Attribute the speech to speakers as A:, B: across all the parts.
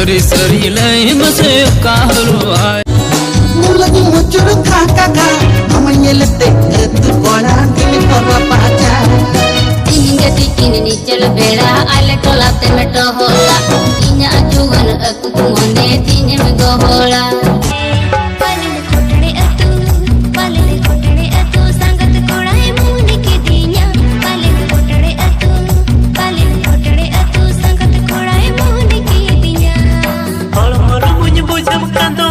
A: सरी सरी लाई मसे काहलो आय
B: मुलगी मुचुर खा का का हम ये लेते तू कोला दिन पर पाचा
C: Hingga bikin ni cel bela ale tolak temeto hola inya ajuan aku kumone tinya megohola palil kotade atu sangat kodai muni ki dinya palil kotade atu sangat kodai muni ki dinya
D: hol moru bunyi bujam kanto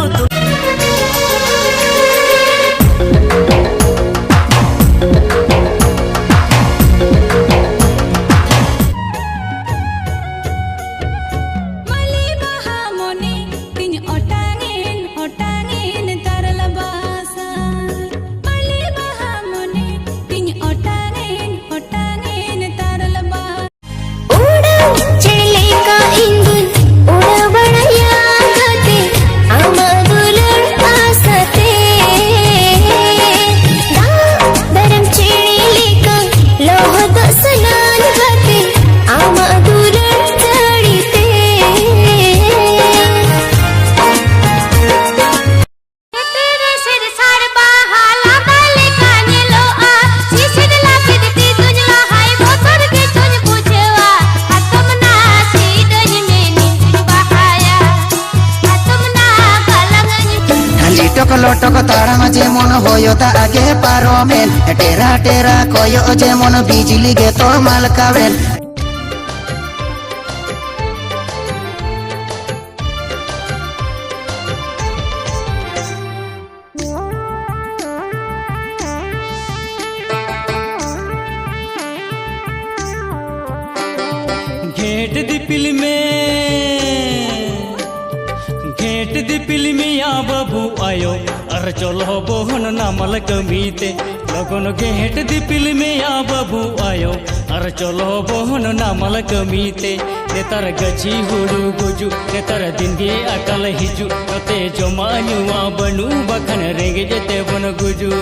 B: लोटक तारा जेमन होयो ता आगे पारोमेन टेरा टेरा कोयो जेमन बिजली गे तो मालकावेन
A: घेट दी film या बाबू आयो अर चलो बोहन नामल कमीते लगन घेट दी फिल्म या बाबू आयो अर चलो बोहन नामल कमीते नेतार गची हुड़ू गुजु नेतार दिन गे अकल हिजु ते जमा नुआ बनू बखन रेंगे जेते बन गुजु